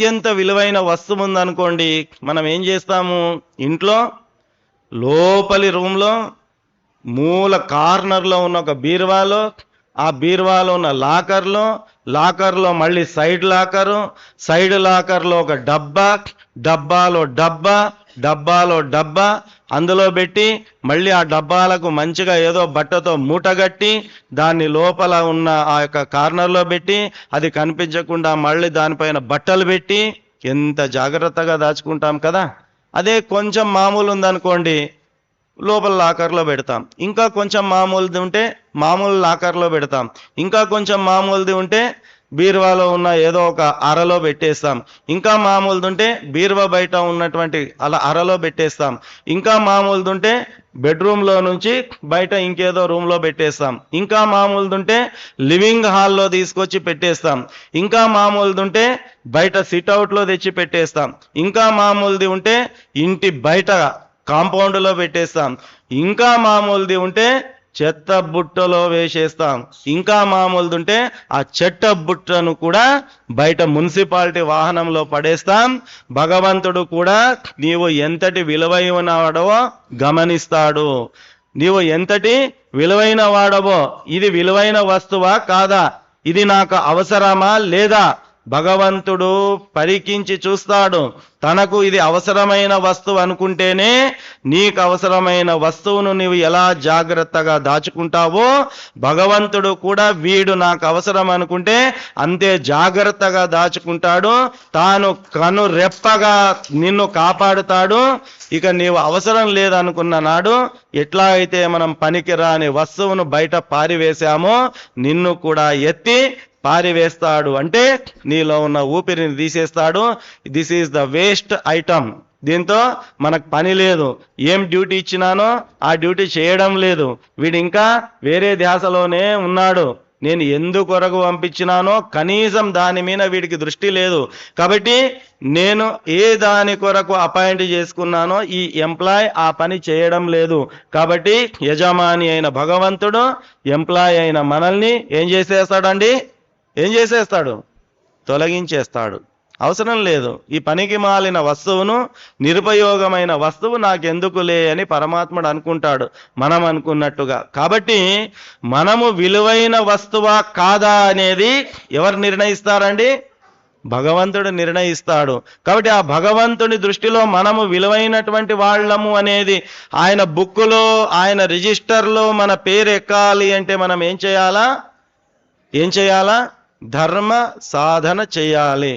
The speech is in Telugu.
అత్యంత విలువైన వస్తువు ఉందనుకోండి, మనం ఏం చేస్తాము? ఇంట్లో లోపలి రూమ్లో మూల కార్నర్లో ఉన్న ఒక బీరువాలో, ఆ బీరువాలో ఉన్న లాకర్లో మళ్ళీ సైడ్ లాకర్లో ఒక డబ్బాలో డబ్బా అందులో పెట్టి మళ్ళీ ఆ డబ్బాలకు మంచిగా ఏదో బట్టతో మూటగట్టి దాన్ని లోపల ఉన్న ఆ యొక్క కార్నర్లో పెట్టి అది కనిపించకుండా మళ్ళీ దానిపైన బట్టలు పెట్టి ఎంత జాగ్రత్తగా దాచుకుంటాం కదా. అదే కొంచెం మామూలు ఉందనుకోండి, లోపల లాకర్లో పెడతాం. ఇంకా కొంచెం మామూలుది ఉంటే మామూలు లాకర్లో పెడతాం. ఇంకా కొంచెం మామూలుది ఉంటే బీరువాలో ఉన్న ఏదో ఒక అరలో పెట్టేస్తాం. ఇంకా మామూలుది ఉంటే బీరువా బయట ఉన్నటువంటి అలా అరలో పెట్టేస్తాం. ఇంకా మామూలుది ఉంటే బెడ్రూమ్లో నుంచి బయట ఇంకేదో రూమ్లో పెట్టేస్తాం. ఇంకా మామూలుది ఉంటే లివింగ్ హాల్లో తీసుకొచ్చి పెట్టేస్తాం. ఇంకా మామూలుది ఉంటే బయట సిట్అవుట్లో తెచ్చి పెట్టేస్తాం. ఇంకా మామూలుది ఉంటే ఇంటి బయట కాంపౌండ్లో పెట్టేస్తాం. ఇంకా మామూలుది ఉంటే చెత్త బుట్టలో వేసేస్తాం. ఇంకా మామూలుది ఉంటే ఆ చెత్త బుట్టను కూడా బయట మున్సిపాలిటీ వాహనంలో పడేస్తాం. భగవంతుడు కూడా నీవు ఎంతటి విలువైన వాడవో గమనిస్తాడు. నీవు ఎంతటి విలువైన వాడవో, ఇది విలువైన వస్తువా కాదా, ఇది నాకు అవసరమా లేదా, భగవంతుడు పరికించి చూస్తాడు. తనకు ఇది అవసరమైన వస్తువు అనుకుంటేనే నీకు అవసరమైన వస్తువును నీవు ఎలా జాగ్రత్తగా దాచుకుంటావో, భగవంతుడు కూడా వీడు నాకు అవసరం అనుకుంటే అంతే జాగ్రత్తగా దాచుకుంటాడు. తాను కను రెప్పగా నిన్ను కాపాడుతాడు. ఇక నీవు అవసరం లేదనుకున్న నాడు ఎట్లా అయితే మనం పనికిరాని వస్తువును బయట పారివేశామో నిన్ను కూడా ఎత్తి పారివేస్తాడు. అంటే నీలో ఉన్న ఊపిరిని తీసేస్తాడు. This is the waste item. దీంతో మనకు పని లేదు. ఏం డ్యూటీ ఇచ్చినానో ఆ డ్యూటీ చేయడం లేదు. వీడు ఇంకా వేరే ధ్యాసలోనే ఉన్నాడు. నేను ఎందుకొరకు పంపించినానో కనీసం దాని మీద వీడికి దృష్టి లేదు. కాబట్టి నేను ఏ దాని కొరకు అపాయింట్ చేసుకున్నానో ఈ ఎంప్లాయ్ ఆ పని చేయడం లేదు. కాబట్టి యజమాని అయిన భగవంతుడు ఎంప్లాయ్ అయిన మనల్ని ఏం చేసేస్తాడు? తొలగించేస్తాడు. అవసరం లేదు. ఈ పనికి మాలిన వస్తువును, నిరుపయోగమైన వస్తువు నాకెందుకులే అని పరమాత్ముడు అనుకుంటాడు, మనం అనుకున్నట్టుగా. కాబట్టి మనము విలువైన వస్తువా కాదా అనేది ఎవరు నిర్ణయిస్తారండి? భగవంతుడు నిర్ణయిస్తాడు. కాబట్టి ఆ భగవంతుని దృష్టిలో మనము విలువైనటువంటి వాళ్ళము అనేది ఆయన బుక్కులో, ఆయన రిజిస్టర్లో మన పేరు ఎక్కాలి అంటే మనం ఏం చేయాలా? ధర్మ సాధన చేయాలి.